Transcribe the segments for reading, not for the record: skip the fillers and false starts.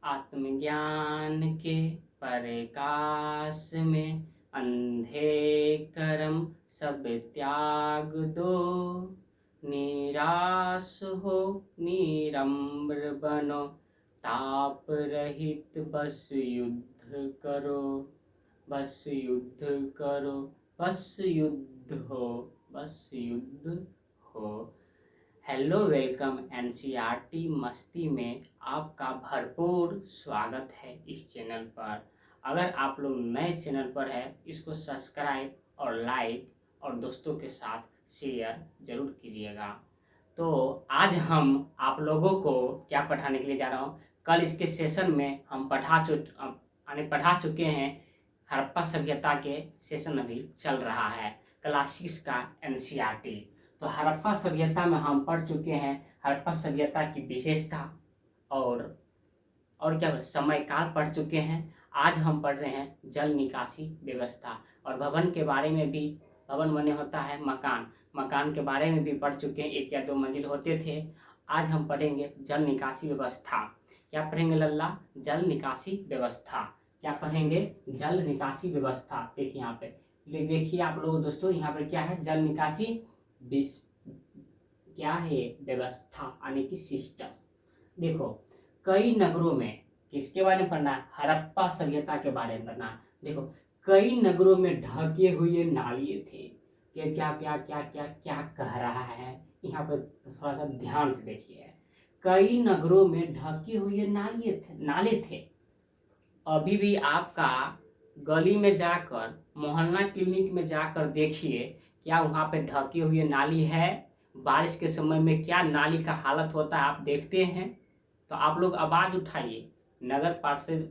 आत्मज्ञान के प्रकाश में अंधे कर्म सब त्याग दो। निराश हो निरंबर बनो, ताप रहित बस युद्ध करो। बस युद्ध करो, बस युद्ध हो, बस युद्ध हो। Hello, welcome. एनसीईआरटी मस्ती में आपका भरपूर स्वागत है इस चैनल पर। अगर आप लोग नए चैनल पर है, इसको सब्सक्राइब और लाइक और दोस्तों के साथ शेयर ज़रूर कीजिएगा। तो आज हम आप लोगों को क्या पढ़ाने के लिए जा रहा हूँ। कल इसके सेशन में हम पढ़ा चुके हैं। हड़प्पा सभ्यता के सेशन अभी चल रहा है, क्लासिक्स का एनसीईआरटी। तो हड़प्पा सभ्यता में हम पढ़ चुके हैं हड़प्पा सभ्यता की विशेषता और क्या समय काल पढ़ चुके हैं। आज हम पढ़ रहे हैं जल निकासी व्यवस्था और भवन के बारे में भी। भवन माने होता है मकान के बारे में भी पढ़ चुके हैं। 1 या 2 मंजिल होते थे। आज हम पढ़ेंगे जल निकासी व्यवस्था। क्या पढ़ेंगे लल्ला? जल निकासी व्यवस्था। क्या पढ़ेंगे? जल निकासी व्यवस्था। देखिए यहाँ पे, देखिए आप लोग दोस्तों, यहाँ पर क्या है? जल निकासी क्या है? व्यवस्था यानी कि सिस्टम। देखो, कई नगरों में किसके बारे में पढ़ना है? हड़प्पा सभ्यता के बारे में पढ़ना है। देखो, कई नगरों में ढके हुए नालिए थे। क्या क्या क्या क्या क्या क्या कह रहा है यहाँ पर? थोड़ा सा ध्यान से देखिए। कई नगरों में ढके हुए नाले थे। अभी भी आपका गली में जाकर, मोहल्ला क्लिनिक में जाकर देखिए, क्या वहाँ पे ढके हुए नाली है? बारिश के समय में क्या नाली का हालत होता है आप देखते हैं? तो आप लोग आवाज़ उठाइए। नगर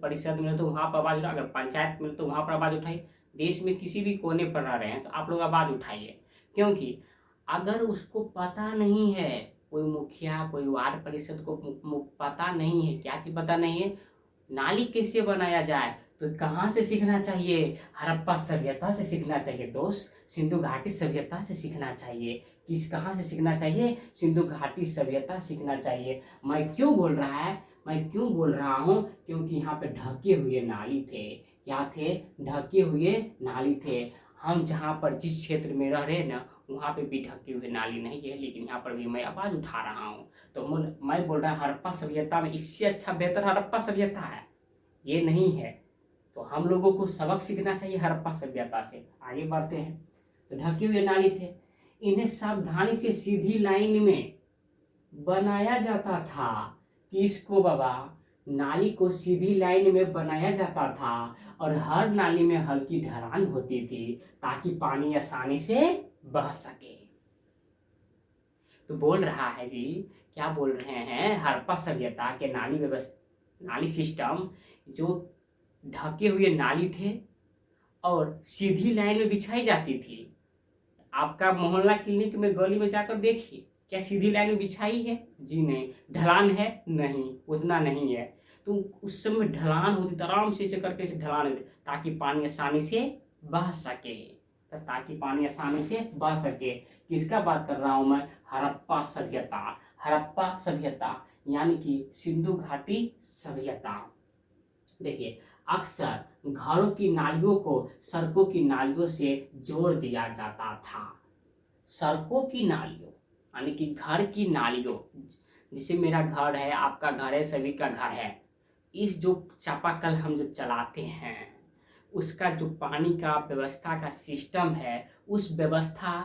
परिषद में तो वहाँ पर आवाज़ उठाइए, अगर पंचायत में तो वहाँ पर आवाज़ उठाइए। देश में किसी भी कोने पर रह रहे हैं तो आप लोग आवाज़ उठाइए। क्योंकि अगर उसको पता नहीं है, कोई मुखिया, कोई वार्ड परिषद को पता नहीं है, क्या चीज़ पता नहीं है, नाली कैसे बनाया जाए, तो कहाँ से सीखना चाहिए? हड़प्पा सभ्यता से सीखना चाहिए दोस्त। सिंधु घाटी सभ्यता से सीखना चाहिए। कहाँ से सीखना चाहिए? सिंधु घाटी सभ्यता सीखना चाहिए। मैं क्यों बोल रहा हूँ? क्योंकि यहाँ पे ढके हुए नाली थे। क्या थे? ढके हुए नाली थे। हम जहाँ पर जिस क्षेत्र में रह रहे हैं ना, वहाँ पे भी ढके हुए नाली नहीं है, लेकिन यहाँ पर भी मैं आवाज़ उठा रहा हूँ। तो मैं बोल रहा हूँ हड़प्पा सभ्यता में इससे अच्छा बेहतर हड़प्पा सभ्यता है, ये नहीं है। तो हम लोगों को सबक सीखना चाहिए हड़प्पा सभ्यता से। आगे बढ़ते हैं। तो ढके हुए नाली थे, इन्हें सावधानी से सीधी लाइन में बनाया जाता था। किसको बाबा? नाली को सीधी लाइन में बनाया जाता था और हर नाली में हल्की ढलान होती थी ताकि पानी आसानी से बह सके। तो बोल रहा है जी, क्या बोल रहे हैं? हड़प्पा सभ्यता के नाली सिस्टम जो ढके हुए नाली थे और सीधी लाइन में बिछाई जाती थी। आपका मोहल्ला क्लिनिक में, गली में जाकर देखिए, क्या सीधी लाइन में बिछाई है? जी नहीं। ढलान है? नहीं, उतना नहीं है। तो उस समय ढलान होती, आराम से इसे करके इसे ढलान होती ताकि पानी आसानी से बह सके। किसका बात कर रहा हूँ मैं? हड़प्पा सभ्यता। हड़प्पा सभ्यता यानी कि सिंधु घाटी सभ्यता। देखिए, अक्सर घरों की नालियों को सड़कों की नालियों से जोड़ दिया जाता था। सड़कों की नालियों यानी कि घर की नालियों, जैसे मेरा घर है, आपका घर है, सभी का घर है। इस जो चापाकल हम जो चलाते हैं, उसका जो पानी का व्यवस्था का सिस्टम है, उस व्यवस्था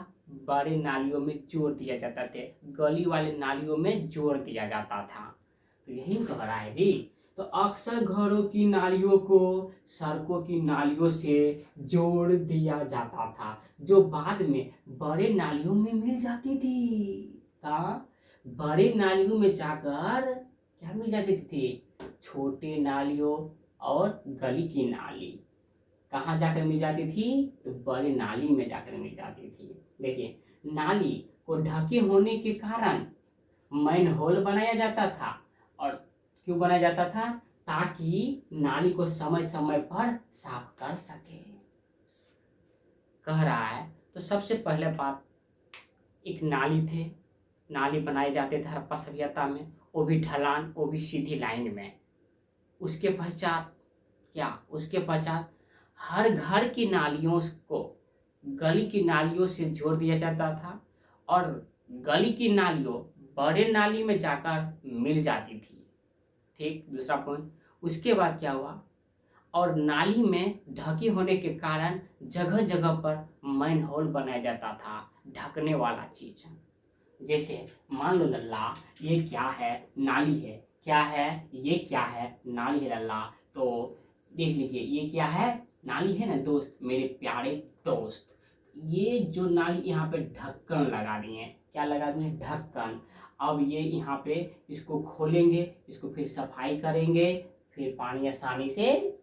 बड़े नालियों में जोड़ दिया जाता था, गली वाले नालियों में जोड़ दिया जाता था। तो यही कह रहा है जी। तो अक्सर घरों की नालियों को सड़कों की नालियों से जोड़ दिया जाता था, जो बाद में बड़े नालियों में मिल जाती थी। बड़े नालियों में जाकर क्या मिल जाती थी? छोटे नालियों और गली की नाली कहाँ जाकर मिल जाती थी? तो बड़े नाली में जाकर मिल जाती थी। देखिए, नाली को ढके होने के कारण मैनहोल बनाया जाता था। और क्यों बनाया जाता था? ताकि नाली को समय समय पर साफ कर सके, कह रहा है। तो सबसे पहले बात, एक नाली बनाए जाते थे हड़प्पा सभ्यता में, वो भी ढलान, वो भी सीधी लाइन में। उसके पश्चात क्या, उसके पश्चात हर घर की नालियों को गली की नालियों से जोड़ दिया जाता था और गली की नालियों बड़े नाली में जाकर मिल जाती थी। ठीक, दूसरा पॉइंट। उसके बाद क्या हुआ, और नाली में ढकी होने के कारण जगह जगह पर मैन होल बनाया जाता था, ढकने वाला चीज। जैसे मान लो लल्ला, ये क्या है, नाली है, क्या है, ये क्या है, नाली है लल्ला। तो देख लीजिए, ये क्या है, नाली है ना दोस्त, मेरे प्यारे दोस्त। ये जो नाली यहाँ पे ढक्कन लगा दिए, क्या लगा दिए, ढक्कन। अब ये यहाँ पे इसको खोलेंगे, इसको फिर सफाई करेंगे, फिर पानी आसानी से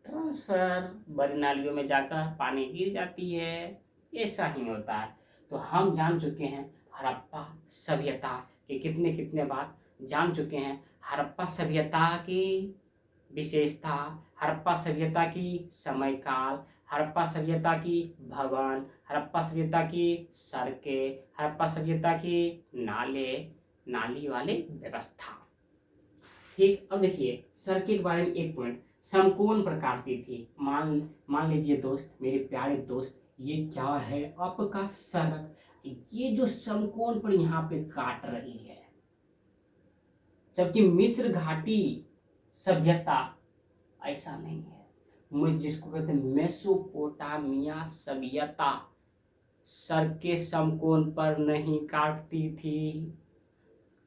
ट्रांसफर, बड़ी नालियों में जाकर पानी गिर जाती है। ऐसा ही होता है। तो हम जान चुके हैं हड़प्पा सभ्यता के कितने कितने बात जान चुके हैं। हड़प्पा सभ्यता की विशेषता, हड़प्पा सभ्यता की समय काल, हड़प्पा सभ्यता की भवन, हड़प्पा सभ्यता की सड़कें, हड़प्पा सभ्यता की नाले, नाली वाले व्यवस्था। ठीक, अब देखिए सड़क के बारे में एक पॉइंट। समकोण प्रकार की थी। मान लीजिए दोस्त, मेरे प्यारे दोस्त, ये क्या है, आपका सड़क, ये जो समकोण पर यहाँ पे काट रही है। जबकि मिस्र घाटी सभ्यता ऐसा नहीं है, जिसको कहते हैं मेसोपोटामिया सभ्यता, सड़कें समकोण पर नहीं काटती थी।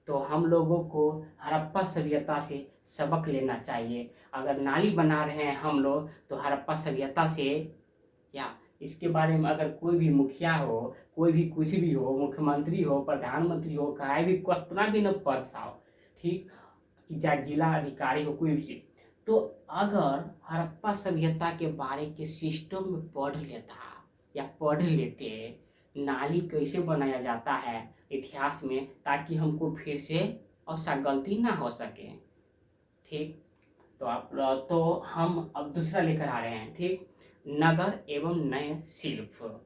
तो हम लोगों को हड़प्पा सभ्यता से सबक लेना चाहिए। अगर नाली बना रहे हैं हम लोग, तो हड़प्पा सभ्यता से, या इसके बारे में अगर कोई भी मुखिया हो, कोई भी कुछ भी हो, मुख्यमंत्री हो, प्रधानमंत्री हो, कहीं भी कितना भी न पद सा हो, ठीक, कि चाहे जिला अधिकारी हो, कोई भी, तो अगर हड़प्पा सभ्यता के बारे के सिस्टम में पढ़ लेता या पढ़ लेते, नाली कैसे बनाया जाता है इतिहास में, ताकि हमको फिर से ऐसा गलती ना हो सके। ठीक, तो हम अब दूसरा लेकर आ रहे हैं। ठीक, नगर एवं नए शिल्प।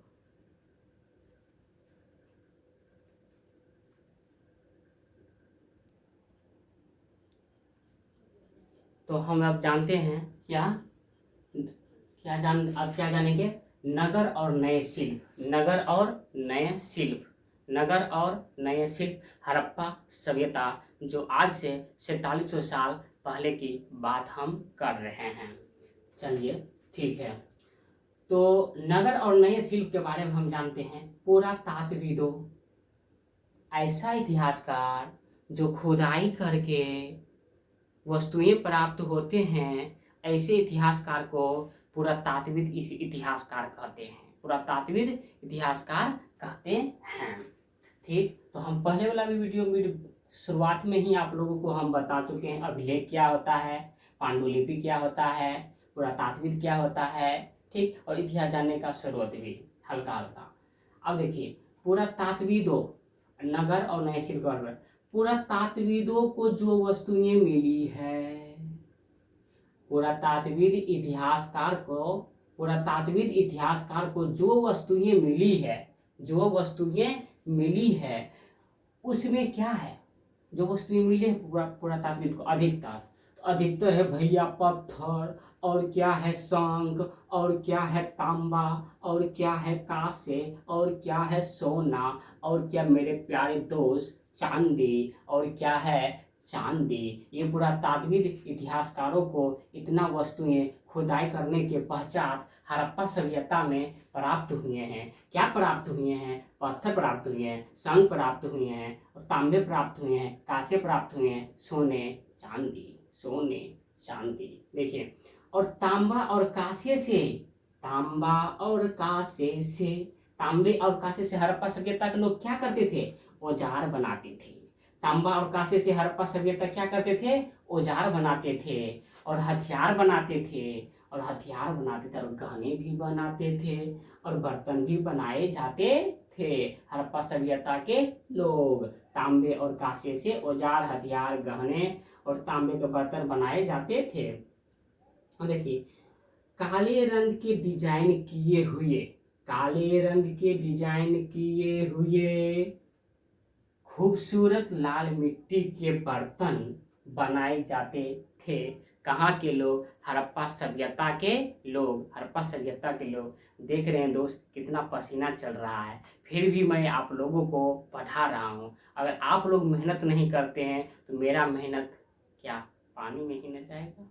तो हम अब जानते हैं अब क्या जानेंगे, नगर और नए शिल्प, नगर और नए शिल्प, नगर और नए शिल्प, हड़प्पा सभ्यता, जो आज से 4700 साल पहले की बात हम कर रहे हैं। चलिए ठीक है, तो नगर और नए शिल्प के बारे में हम जानते हैं। पुरातात्विदों, ऐसा इतिहासकार जो खुदाई करके वस्तुएं प्राप्त होते हैं, ऐसे इतिहासकार को पुरातात्विद इतिहासकार कहते हैं, पुरातात्विद इतिहासकार कहते हैं। ठीक, तो हम पहले वाला भी वीडियो में शुरुआत में ही आप लोगों को हम बता चुके हैं, अभिलेख क्या होता है, पांडुलिपि क्या होता है, पुरातात्विद क्या होता है। ठीक, और इतिहास जानने का स्रोत भी हल्का हल्का। अब देखिए, पुरातात्विदों, नगर और नए शिल्प, पुरातात्विदों को जो वस्तुएं मिली है, पुरातात्विद इतिहासकार को जो वस्तुएं मिली है, जो वस्तुएं मिली है, उसमें क्या है, जो वस्तुएं मिली है पुरातात्विद को, अधिकतर है भैया पत्थर, और क्या है शंख, और क्या है तांबा, और क्या है कांसे, और क्या है सोना, और क्या मेरे प्यारे दोस्त चांदी, और क्या है चांदी। ये पुरातात्विद इतिहासकारों को इतना वस्तुएं खुदाई करने के पश्चात हड़प्पा सभ्यता में प्राप्त हुए हैं। क्या प्राप्त हुए हैं, पत्थर प्राप्त हुए हैं, शंख प्राप्त हुए हैं, और तांबे प्राप्त हुए हैं, कांसे प्राप्त हुए हैं, सोने चांदी, सोने चांदी। देखिए, और तांबा और कांसे से, तांबे और कांसे से हड़प्पा सभ्यता के लोग क्या करते थे, औजार बनाते थे। तांबा और कांसे से हड़प्पा सभ्यता क्या करते थे, औजार बनाते थे, और हथियार बनाते थे, और गहने भी बनाते थे, और बर्तन भी बनाए जाते थे। हड़प्पा सभ्यता के लोग तांबे और कांसे से औजार, हथियार, गहने और तांबे के बर्तन बनाए जाते थे। और देखिए, काले रंग के डिजाइन किए हुए खूबसूरत लाल मिट्टी के बर्तन बनाए जाते थे, कहाँ के लोग? हड़प्पा सभ्यता के लोग, हड़प्पा सभ्यता के लोग। देख रहे हैं दोस्त कितना पसीना चल रहा है, फिर भी मैं आप लोगों को पढ़ा रहा हूँ। अगर आप लोग मेहनत नहीं करते हैं तो मेरा मेहनत क्या पानी में ही न जाएगा?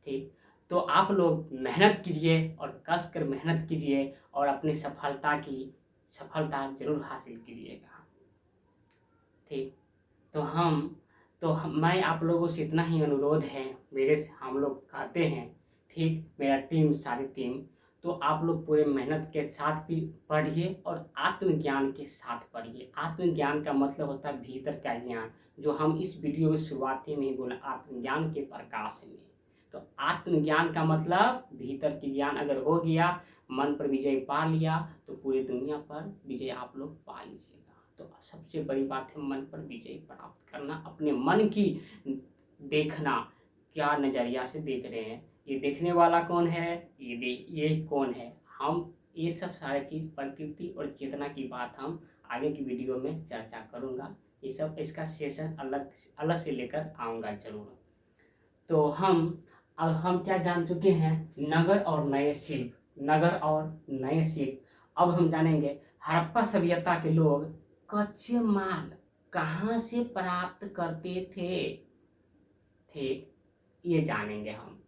ठीक, तो आप लोग मेहनत कीजिए और कस कर मेहनत कीजिए और अपनी सफलता जरूर हासिल कीजिएगा। ठीक, मैं आप लोगों से इतना ही अनुरोध है, हम लोग कहते हैं, ठीक, मेरा टीम, सारी टीम, तो आप लोग पूरे मेहनत के साथ भी पढ़िए और आत्मज्ञान के साथ पढ़िए। आत्मज्ञान का मतलब होता है भीतर का ज्ञान, जो हम इस वीडियो में शुरुआती में ही बोला, आत्मज्ञान के प्रकाश में। तो आत्मज्ञान का मतलब भीतर की ज्ञान अगर हो गया, मन पर विजय पा लिया, तो पूरी दुनिया पर विजय आप लोग पा लीजिएगा। तो सबसे बड़ी बात है मन पर विजय प्राप्त करना, अपने मन की देखना, क्या नज़रिया से देख रहे हैं, ये देखने वाला कौन है, ये कौन है। हम ये सब सारे चीज़, प्रकृति और चेतना की बात हम आगे की वीडियो में चर्चा करूँगा। ये सब इसका सेशन अलग से लेकर आऊँगा जरूर। तो अब हम क्या जान चुके हैं, नगर और नए शिल्प, नगर और नए शिल्प। अब हम जानेंगे हड़प्पा सभ्यता के लोग कच्चे माल कहाँ से प्राप्त करते थे। ठीक, ये जानेंगे हम।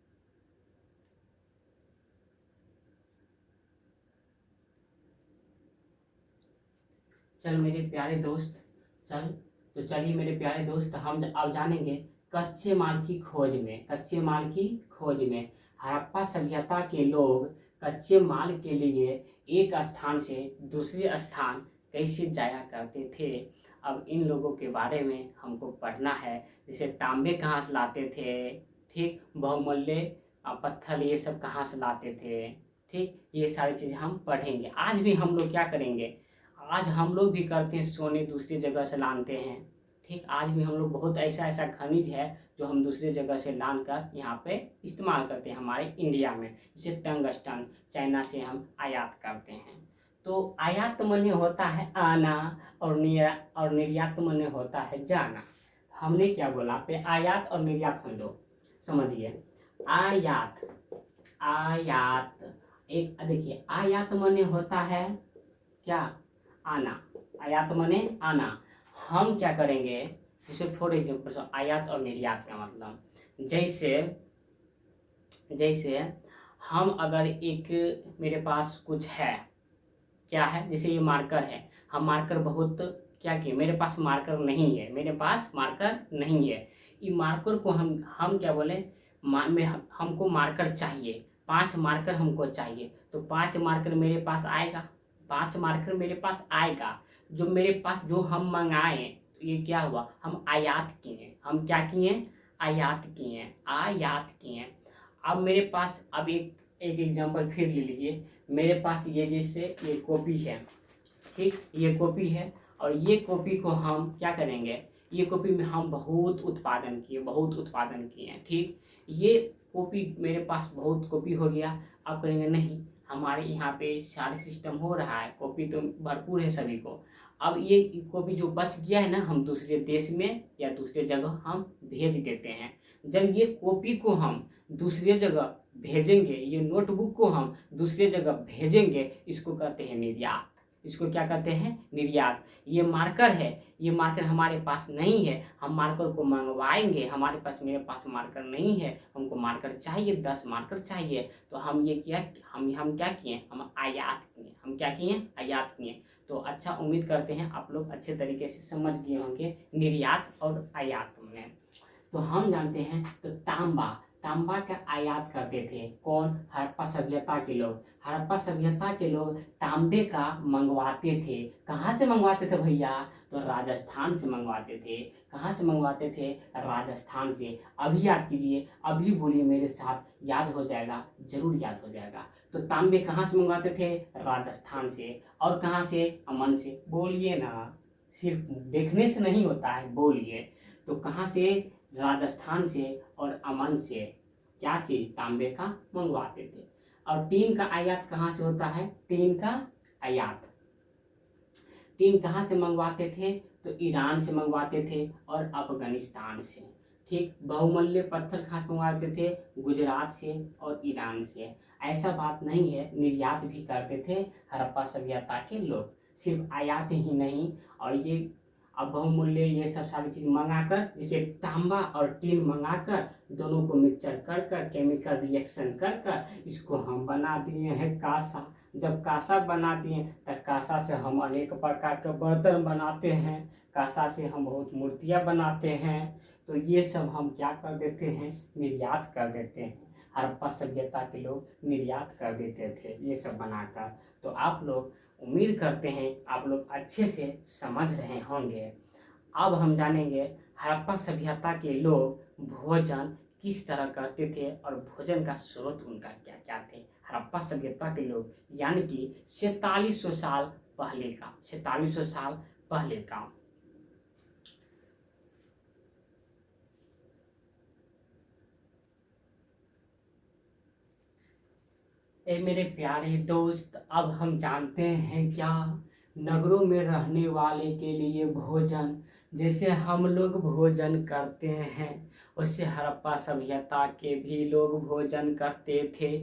चल मेरे प्यारे दोस्त, चलिए मेरे प्यारे दोस्त, हम अब जानेंगे कच्चे माल की खोज में। कच्चे माल की खोज में हड़प्पा सभ्यता के लोग कच्चे माल के लिए एक स्थान से दूसरे स्थान कैसे जाया करते थे। अब इन लोगों के बारे में हमको पढ़ना है। जैसे तांबे कहाँ से लाते थे, ठीक, बहुमूल्य पत्थर ये सब कहाँ से लाते थे। ठीक, ये सारी चीज़ हम पढ़ेंगे। आज भी हम लोग क्या करेंगे, आज हम लोग भी करते हैं, सोने दूसरी जगह से लाते हैं। ठीक, आज भी हम लोग बहुत ऐसा खनिज है जो हम दूसरी जगह से लान कर यहाँ पे इस्तेमाल करते हैं हमारे इंडिया में। जैसे टंगस्टन चाइना से हम आयात करते हैं। तो आयात माने होता है आना और निर्यात माने होता है जाना। हमने क्या बोला पे, आयात और निर्यात समझिए। आयात एक देखिए, आयात माने होता है क्या, आना। आयात माने आना। हम क्या करेंगे, जैसे फॉर एग्जाम्पल आयात और निर्यात का मतलब, जैसे हम अगर एक, मेरे पास कुछ है, क्या है, जैसे ये मार्कर है, हम मार्कर बहुत क्या किए, मेरे पास मार्कर नहीं है, ये मार्कर को हम क्या बोले, हमको मार्कर चाहिए, 5 मार्कर हमको चाहिए, तो 5 मार्कर मेरे पास आएगा, 5 मार्कर मेरे पास आएगा। जो मेरे पास जो हम मंगाए, तो ये क्या हुआ, हम आयात किए, हम क्या किए, आयात किए। अब मेरे पास, अब एक एग्जांपल फिर ले लीजिए, मेरे पास ये जैसे ये कॉपी है, ठीक, ये कॉपी है, और ये कॉपी को हम क्या करेंगे, ये कॉपी में हम बहुत उत्पादन किए, ठीक, ये कॉपी मेरे पास बहुत कॉपी हो गया। अब करेंगे नहीं, हमारे यहाँ पे सारे सिस्टम हो रहा है, कॉपी तो भरपूर है सभी को। अब ये कॉपी जो बच गया है ना, हम दूसरे देश में या दूसरे जगह हम भेज देते हैं। जब ये कॉपी को हम दूसरे जगह भेजेंगे, ये नोटबुक को हम दूसरे जगह भेजेंगे, इसको कहते हैं निर्यात। इसको क्या कहते हैं, निर्यात। ये मार्कर है, ये मार्कर हमारे पास नहीं है, हम मार्कर को मंगवाएंगे, मेरे पास मार्कर नहीं है, हमको मार्कर चाहिए, 10 मार्कर चाहिए, तो हम ये किया, हम क्या किए, हम आयात किए। तो अच्छा, उम्मीद करते हैं आप लोग अच्छे तरीके से समझ गए होंगे निर्यात और आयात में। तो हम जानते हैं, तो तांबा का आयात करते थे कौन, हड़प्पा सभ्यता के लोग। हड़प्पा सभ्यता के लोग तांबे का मंगवाते थे। कहाँ से मंगवाते थे भैया, तो राजस्थान से मंगवाते थे। कहाँ से मंगवाते थे, राजस्थान से। अभी याद कीजिए, अभी बोलिए मेरे साथ, याद हो जाएगा, जरूर याद हो जाएगा। तो तांबे कहाँ से मंगवाते थे, राजस्थान से। और कहाँ से, अमन से। बोलिए ना, सिर्फ देखने से नहीं होता है, बोलिए। तो कहाँ से, राजस्थान से और अमन से क्या चीज़, तांबे का मंगवाते थे। और टीन का आयात कहाँ से होता है, टीन कहाँ से मंगवाते थे, तो ईरान से मंगवाते थे और अफगानिस्तान से। ठीक, बहुमूल्य पत्थर खास मंगवाते थे गुजरात से और ईरान से। ऐसा बात नहीं है, निर्यात भी करते थे हड़प्पा सभ्यता के लोग, सिर्फ आयात ही नहीं। और ये अब बहुमूल्य ये सब सारी चीज़ मंगाकर, जैसे तांबा और टीन मंगाकर दोनों को मिक्सचर कर कर केमिकल रिएक्शन कर कर इसको हम बना दिए हैं कासा। जब कासा बना दिए तब कासा से हम अनेक प्रकार के बर्तन बनाते हैं, कासा से हम बहुत मूर्तियाँ बनाते हैं। तो ये सब हम क्या कर देते हैं, निर्यात कर देते हैं। हड़प्पा सभ्यता के लोग निर्यात कर देते थे ये सब बनाकर। तो आप लोग, उम्मीद करते हैं आप लोग अच्छे से समझ रहे होंगे। अब हम जानेंगे हड़प्पा सभ्यता के लोग भोजन किस तरह करते थे और भोजन का स्रोत उनका क्या क्या थे। हड़प्पा सभ्यता के लोग, यानी कि 4700 साल पहले का, 4700 साल पहले का। ए मेरे प्यारे दोस्त, अब हम जानते हैं क्या, नगरों में रहने वाले के लिए भोजन, जैसे हम लोग भोजन करते हैं वैसे हड़प्पा सभ्यता के भी लोग भोजन करते थे,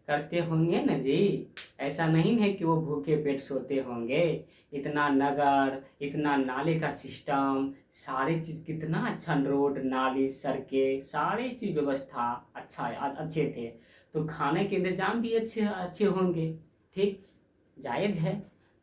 करते होंगे न जी। ऐसा नहीं है कि वो भूखे पेट सोते होंगे। इतना नगर, इतना नाले का सिस्टम, सारी चीज़ कितना अच्छा, रोड नाली सड़कें सारी चीज़ व्यवस्था अच्छा अच्छे थे। तो खाने के इंतजाम भी अच्छे अच्छे होंगे, ठीक, जायज़ है।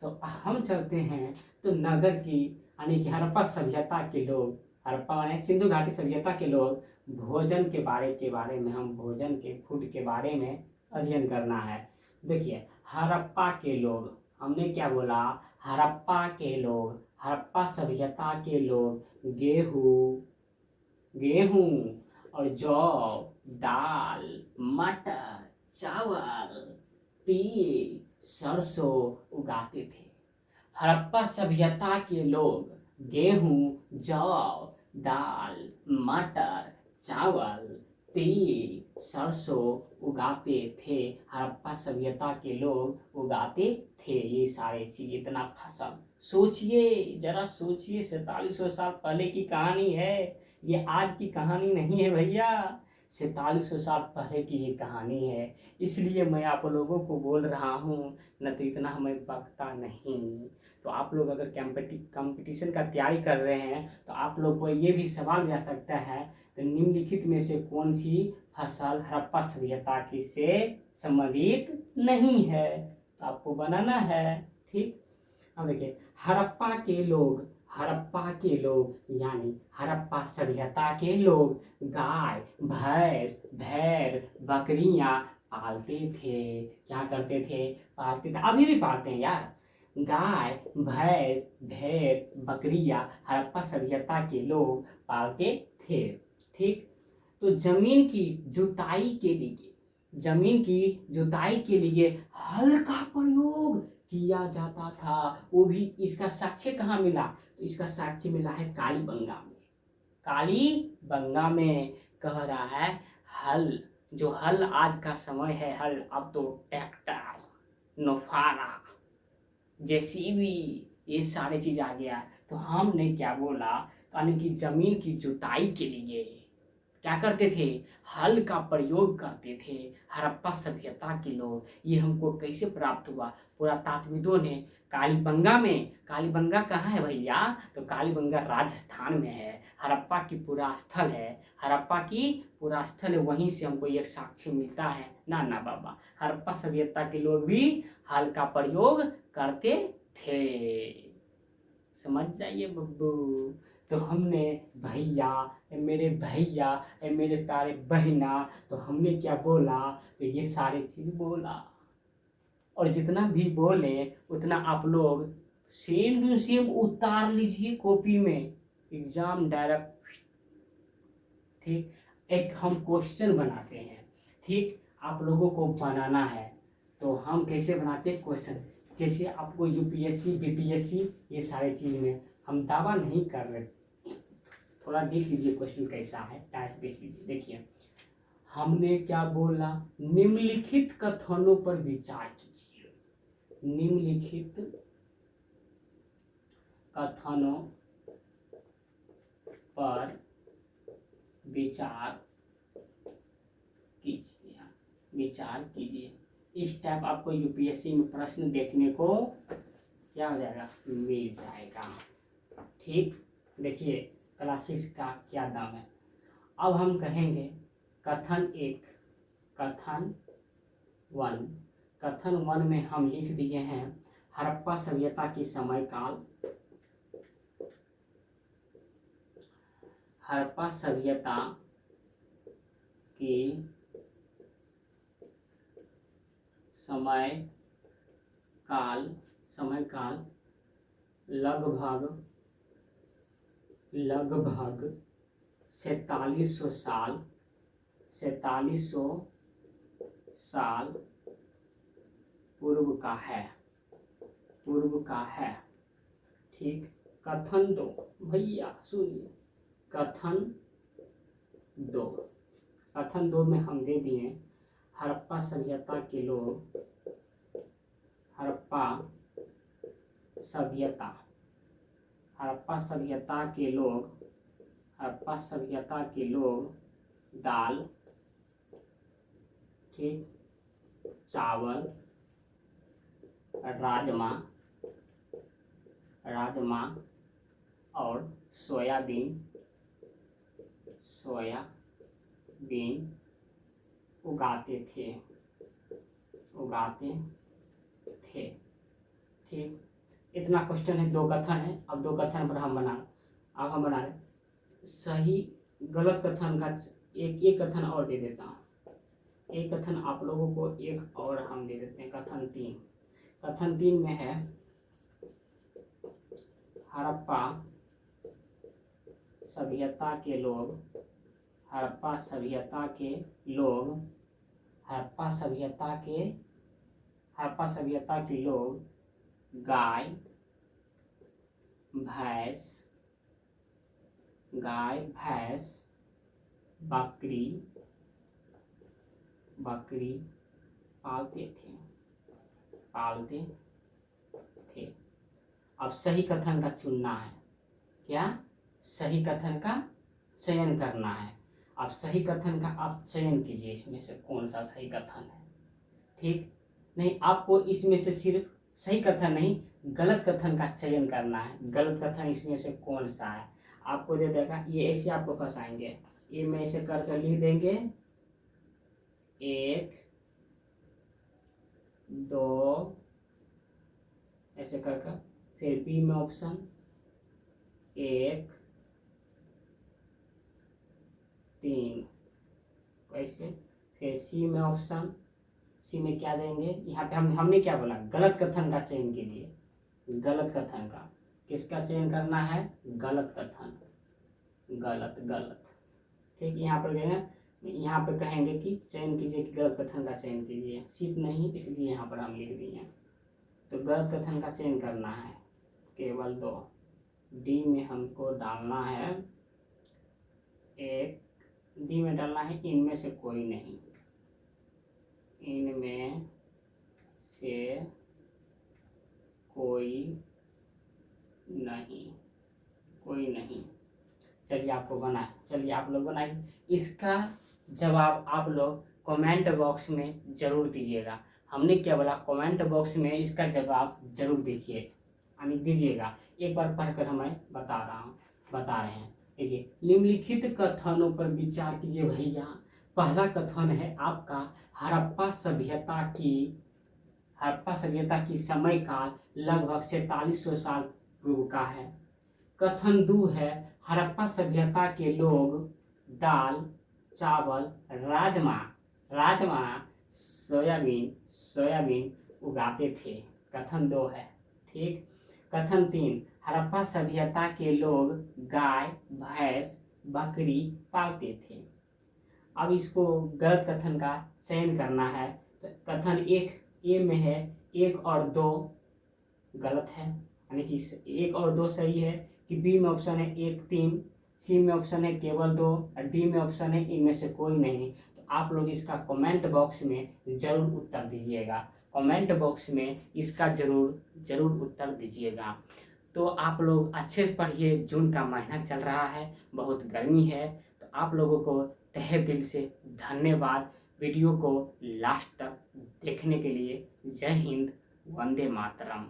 तो हम चलते हैं तो नगर की, यानी कि हड़प्पा सभ्यता के लोग, हड़प्पा माने सिंधु घाटी सभ्यता के लोग भोजन के बारे में हम भोजन के फूड के बारे में अध्ययन करना है। देखिए, हड़प्पा के लोग, हमने क्या बोला, हड़प्पा के लोग, हड़प्पा सभ्यता के लोग गेहूँ, गेहूँ और जौ, दाल, मटर, चावल, तिल, सरसों उगाते थे। हड़प्पा सभ्यता के लोग गेहूँ, जौ, दाल, मटर, चावल, तिल, सरसों उगाते थे। हड़प्पा सभ्यता के लोग उगाते थे ये सारे चीज़, इतना फसल। सोचिए, जरा सोचिए, 4700 साल पहले की कहानी है, ये आज की कहानी नहीं है भैया, 4700 साल पहले की ये कहानी है। इसलिए मैं आप लोगों को बोल रहा हूँ, न तो इतना हमें बकता नहीं। तो आप लोग अगर कंपटीशन का तैयारी कर रहे हैं तो आप लोग को ये भी सवाल भी आ सकता है, तो निम्नलिखित में से कौन सी फसल हड़प्पा सभ्यता की से संबंधित नहीं है, तो आपको बनाना है, ठीक। अब देखिए, हड़प्पा के लोग यानी हड़प्पा सभ्यता के लोग गाय, भैंस, भेड़, बकरियां पालते थे। क्या करते थे, पालते थे, अभी भी पालते हैं यार। गाय, भैंस, भेड़, बकरियां हड़प्पा सभ्यता के लोग पालते थे, ठीक। तो जमीन की जुताई के लिए हल का प्रयोग किया जाता था। वो भी इसका साक्ष्य कहाँ मिला, तो इसका साक्ष्य मिला है कालीबंगा में। कालीबंगा में कह रहा है हल, जो हल आज का समय है, हल अब तो ट्रैक्टर, नौफारा, जेसीबी, ये सारे चीज आ गया। तो हमने क्या बोला, यानी कि जमीन की जुताई के लिए क्या करते थे, हल का प्रयोग करते थे हड़प्पा सभ्यता के लोग। ये हमको कैसे प्राप्त हुआ, पुरातात्विदों ने कालीबंगा कहाँ है भैया, तो कालीबंगा राजस्थान में है, हड़प्पा की पूरा स्थल है, हड़प्पा की पूरा स्थल है, वहीं से हमको ये साक्ष्य मिलता है ना ना बाबा। हड़प्पा सभ्यता के लोग भी हल का प्रयोग करते थे, समझ जाइए बब्बू। तो हमने भैया, मेरे प्यारे बहिना, तो हमने क्या बोला, तो ये सारे चीज बोला। और जितना भी बोले उतना आप लोग सेम टू सेम उतार लीजिए कॉपी में, एग्जाम डायरेक्ट, ठीक। एक हम क्वेश्चन बनाते हैं, ठीक, आप लोगों को बनाना है। तो हम कैसे बनाते हैं क्वेश्चन, जैसे आपको यूपीएससी बीपीएससी ये सारे चीज़ में हम दावा नहीं कर रहे, थोड़ा देख लीजिए क्वेश्चन कैसा है, टाइप देख लीजिए। देखिए, हमने क्या बोला, निम्नलिखित कथनों पर विचार कीजिए, निम्नलिखित कथनों पर विचार कीजिए, विचार कीजिए। इस टाइप आपको यूपीएससी में प्रश्न देखने को क्या हो जाएगा, मिल जाएगा। ठीक, देखिए क्लासेस का क्या दाम है। अब हम कहेंगे कथन 1, कथन 1। कथन 1 में हम लिख दिए हैं हड़प्पा सभ्यता की समय काल, हड़प्पा सभ्यता की समय काल लगभग 4700 साल, 4700 साल पूर्व का है। ठीक, कथन 2, भैया सुनिए, कथन 2 में हम दे दिए हड़प्पा सभ्यता के लोग, हड़प्पा सभ्यता के लोग दाल, ठीक, चावल, राजमा और सोयाबीन उगाते थे। ठीक, इतना क्वेश्चन है, 2 कथन है। अब 2 कथन पर हम बना रहे सही गलत कथन का एक कथन और दे देता हूँ। एक कथन आप लोगों को एक और हम दे देते हैं, कथन 3। कथन 3 में है हड़प्पा सभ्यता के लोग गाय, भैंस, बकरी पालते थे। अब सही कथन का चुनना है, क्या सही कथन का चयन करना है। अब सही कथन का आप चयन कीजिए, इसमें से कौन सा सही कथन है। ठीक, नहीं आपको इसमें से सिर्फ सही कथन नहीं, गलत कथन का चयन करना है। गलत कथन इसमें से कौन सा है आपको दे देगा, ये ऐसे आपको फंसाएंगे। ये में ऐसे करके लिख देंगे 1 2 ऐसे करके, फिर बी में ऑप्शन 1 3 कैसे, फिर सी में ऑप्शन, सी में क्या देंगे, यहाँ पे हमने क्या बोला, गलत कथन का चयन कीजिए। गलत कथन का किसका चयन करना है, गलत कथन, गलत। ठीक, यहाँ पर देना, यहाँ पर कहेंगे कि चयन कीजिए कि गलत कथन का चयन कीजिए, सिर्फ नहीं, इसलिए यहाँ पर हम लिख दिए। तो गलत कथन का चयन करना है केवल 2। डी में हमको डालना है 1, डी में डालना है इनमें से कोई नहीं, इनमें से कोई नहीं। चलिए आप लोग बनाइए। इसका जवाब आप लोग कमेंट बॉक्स में ज़रूर दीजिएगा। हमने क्या बोला, कमेंट बॉक्स में इसका जवाब जरूर दीजिएगा। एक बार पढ़कर हमें बता रहे हैं। देखिए, निम्नलिखित कथनों पर विचार कीजिए भैया। पहला कथन है आपका हड़प्पा सभ्यता की समय काल लगभग 4700 साल पूर्व का है। कथन 2 है हड़प्पा सभ्यता के लोग दाल, चावल, राजमा, सोयाबीन उगाते थे। कथन 2 है। ठीक, कथन 3 हड़प्पा सभ्यता के लोग गाय, भैंस, बकरी पालते थे। अब इसको गलत कथन का चयन करना है। तो कथन 1 ए में है 1 और 2 गलत है, यानी कि 1 और 2 सही है। कि बी में ऑप्शन है 1 3, सी में ऑप्शन है केवल 2 और डी में ऑप्शन है इनमें से कोई नहीं। तो आप लोग इसका कमेंट बॉक्स में ज़रूर उत्तर दीजिएगा। कमेंट बॉक्स में इसका ज़रूर उत्तर दीजिएगा। तो आप लोग अच्छे से पढ़िए। जून का महीना चल रहा है, बहुत गर्मी है, तो आप लोगों को तहे दिल से धन्यवाद वीडियो को लास्ट तक देखने के लिए। जय हिंद, वंदे मातरम।